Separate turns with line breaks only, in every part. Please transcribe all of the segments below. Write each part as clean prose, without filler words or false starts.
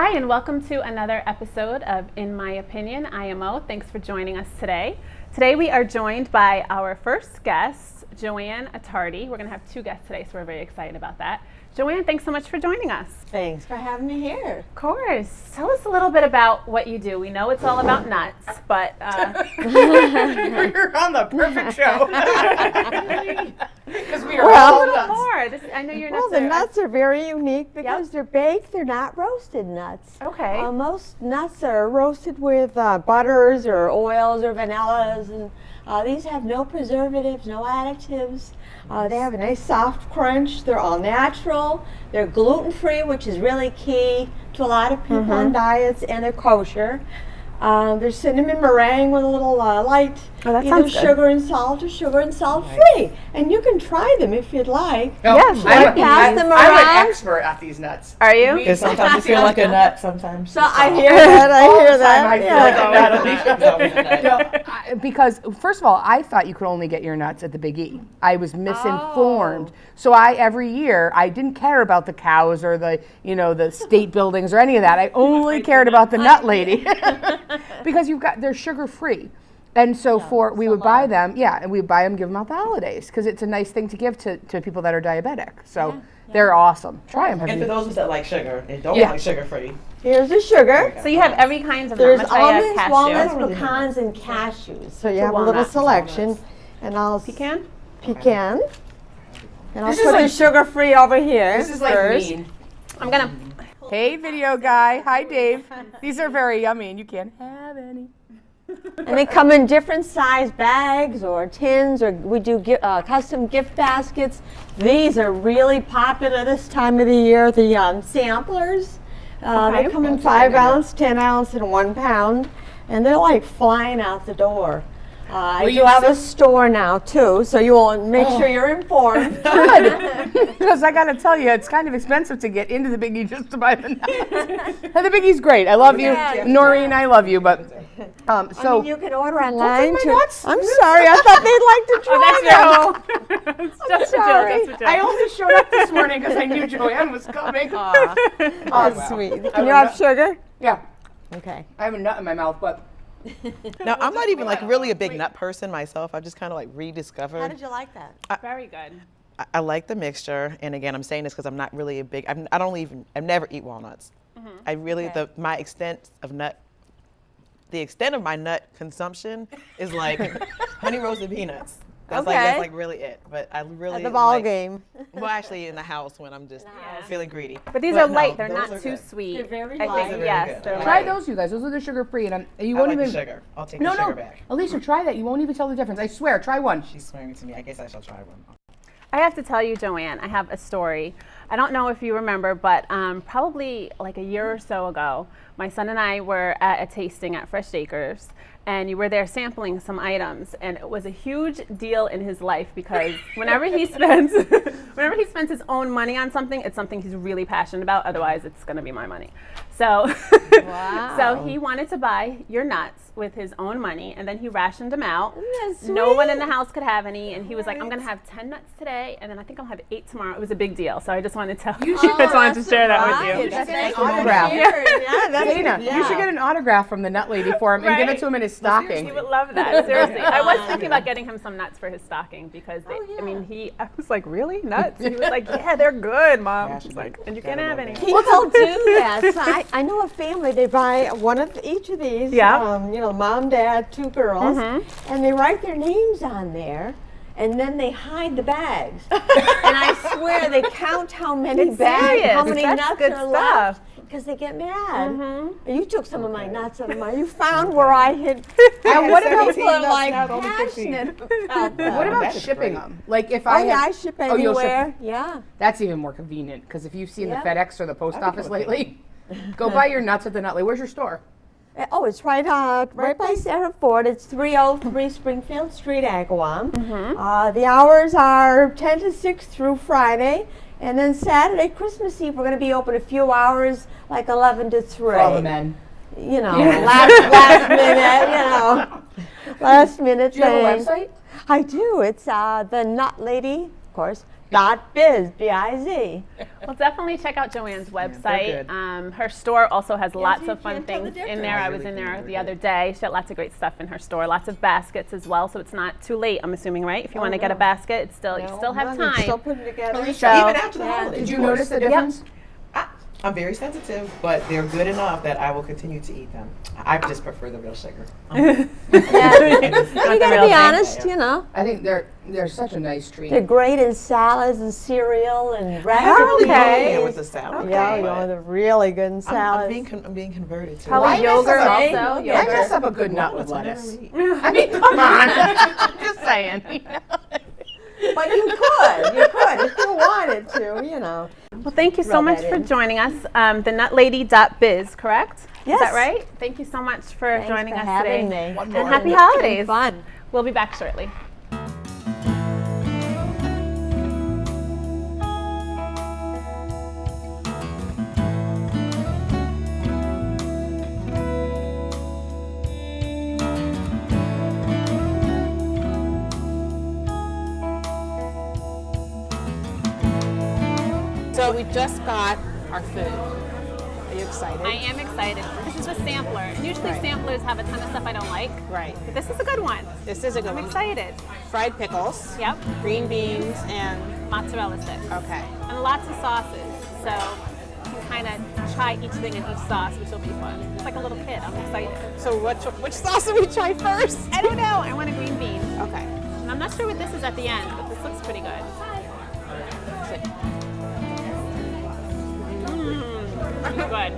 Hi, and welcome to another episode of In My Opinion, IMO. Thanks for joining us today. Today we are joined by our first guest, Joanne Attardi. We're going to have two guests today, so we're very excited about that. Joanne, thanks so much for joining us.
Thanks for having me here.
Of course. Tell us a little bit about what you do. We know it's all about nuts, but...
You're on the perfect show. Because we are
a little more. I know your nuts
the nuts are very unique because they're baked. They're not roasted nuts.
Okay.
Most nuts are roasted with butters or oils or vanillas, and these have no preservatives, no additives. They have a nice soft crunch. They're all natural. They're gluten-free, which is really key to a lot of people on diets, and they're kosher. There's cinnamon meringue with a little light, either sugar and salt or sugar and salt free. And you can try them if you'd like.
Oh,
yes,
pass them around.
I'm an expert at these nuts.
Are you?
Because sometimes you feel like a nut, sometimes.
So I hear that. I hear that.
I feel like a nut.
Because first of all, I thought you could only get your nuts at the Big E. I was misinformed. So every year I didn't care about the cows or the state buildings or any of that. I only cared about the nut lady. Because they're sugar free. And so we would buy them, and we would buy them, give them out the holidays, because it's a nice thing to give to people that are diabetic. So they're awesome. Try them.
And for those that like sugar and don't like sugar free.
Here's the sugar.
So you have every kind of
There's
nut.
almonds, walnuts, pecans, and cashews. So you have a little selection. And I'll
Pecan.
And I'll put the sugar-free over here.
This is like
first.
mean.
I'm going to...
Hey, video guy. Hi, Dave. These are very yummy, and you can't have any.
And they come in different size bags or tins, or we do custom gift baskets. These are really popular this time of the year, the samplers. They come in 5 ounce, 10 ounce, and 1 pound, and they're like flying out the door. I do have a store now too, so you will make sure you're informed.
Good, because I got to tell you, it's kind of expensive to get into the Big E just to buy the nuts. And the Big E's great. I love you, Noreen. I love you, but so
you can order online
my
too.
nuts?
I'm sorry, I thought they'd like to try them.
It's just a joke. Just a joke.
I only showed up this morning because I knew Joanne was coming.
That's sweet. Can you have sugar?
Yeah,
Okay.
I have a nut in my mouth, but.
Now, I'm not even like really a big nut person myself. I've just kind of like rediscovered.
How did you like that?
Very good.
I like the mixture. And again, I'm saying this because I'm not really a big, I've never eat walnuts. I really, the extent of my nut consumption is like honey roasted peanuts. That's like really it. But I really
At the ball game.
Well, actually in the house when I'm just feeling greedy.
But these are
no,
light. They're
those
not
are
too
good.
sweet.
They're very
I
light.
think,
Those are
yes,
very good.
they're
Try
light.
those, you guys. Those are the sugar free, and you
I
won't
like
even.
the sugar. I'll take the sugar back.
Alicia, try that. You won't even tell the difference. I swear. Try one.
She's swearing to me. I guess I shall try one.
I have to tell you, Joanne, I have a story. I don't know if you remember, but probably like a year or so ago, my son and I were at a tasting at Fresh Acres, and you were there sampling some items, and it was a huge deal in his life because whenever he spends his own money on something, it's something he's really passionate about. Otherwise, it's going to be my money. So, so he wanted to buy your nuts with his own money, and then he rationed them out. No one in the house could have any, and he was like, "I'm going to have 10 nuts today, and then I think I'll have 8 tomorrow." It was a big deal, so I just wanted to tell you. I just wanted to share that with you.
That's
Thank
an
you for
autograph.
sharing. Yeah, that's
Dana, you should get an autograph from the nut lady for him and give it to him in his stocking.
He would love that. Seriously, I was thinking about getting him some nuts for his stocking because I mean, I was like, really nuts? He was like, yeah, they're good, Mom. She's like, and you can't have any.
People do that. So I know a family, they buy one of each of these.
Yeah.
Mom, dad, 2 girls, and they write their names on there. And then they hide the bags. And I swear they count how many bags, how many nuts are left. Because they get mad. You took some of my nuts out of mine. You found where I hid.
And what about
People are like passionate about that.
what about shipping them? Like if
I ship
you'll ship
anywhere. Yeah.
That's even more convenient because if you've seen the FedEx or the post office lately, go buy your nuts at the nut lady. Where's your store?
Oh, it's right by Sarah Ford. It's 303 Springfield Street, Agawam. The hours are 10 to 6 through Friday. And then Saturday, Christmas Eve, we're going to be open a few hours, like 11 to 3.
For all the men.
Last minute, last minute
Do you have a
thing.
website?
I do. It's the Nut Lady course, .biz, B-I-Z.
Well, definitely check out Joanne's website.
good.
Her store also has lots
you
of fun
can't tell the
things in
difference.
there. I
Really
was in
good,
there
really
the
good.
other day. She had lots of great stuff in her store. Lots of baskets as well, so it's not too late. I'm assuming, right? If you want to get a
no.
basket, it's still you still have
No,
time.
Still putting together.
Even
So-
after the holidays.
Did you
of course.
notice the difference?
I'm very sensitive, but they're good enough that I will continue to eat them. I just prefer the real sugar.
Yeah.
the
You gotta
real
be
thing.
honest, you know.
I think they're such a nice treat.
They're great in salads and cereal and
I really
recipes.
okay with the salad.
Yeah, you
but
know, they're really good in
I'm
salads.
being converted to
Probably
Why mess
yogurt
up-
also.
Why
I
Yogurt.
mess up a good nut with
Walnuts, I never
lettuce.
eat.
I mean, come on. Just saying.
But you could if you wanted to, you know.
Well, thank you so
Rub
much
that
for
in.
joining us. The nutlady.biz, correct? Is
Yes.
that right? Thank you so much for
Thanks
joining
for
us
having
today.
me.
And happy
It's been
holidays.
fun.
We'll be back shortly.
So we just got our food. Are you excited?
I am excited. This is a sampler. And usually
Right.
samplers have a ton of stuff I don't like.
Right.
But this is a good one.
This is a good
I'm
one.
excited.
Fried pickles.
Yep.
Green beans and
Mozzarella sticks.
okay.
And lots of sauces. So you can kind of try each thing in each sauce, which will be fun. It's like a little kid. I'm excited.
So which sauce do we try first?
I don't know. I want a green bean.
Okay.
And I'm not sure what this is at the end, but this looks pretty good. Good.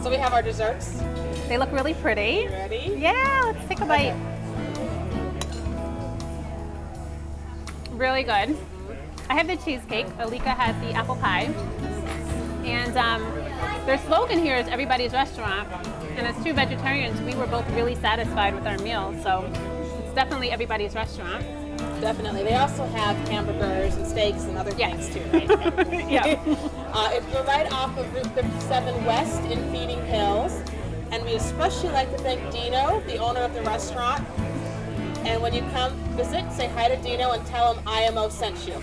So we have our desserts.
They look really pretty.
Ready?
Yeah, let's take a bite. Really good. I have the cheesecake. Alika had the apple pie. And their slogan here is everybody's restaurant. And as two vegetarians, we were both really satisfied with our meal. So it's definitely everybody's restaurant.
Definitely. They also have hamburgers and steaks and other
Yes.
things too, right?
Yeah.
We're right off of Route 57 West in Feeding Hills. And we especially like to thank Dino, the owner of the restaurant. And when you come visit, say hi to Dino and tell him IMO sent you.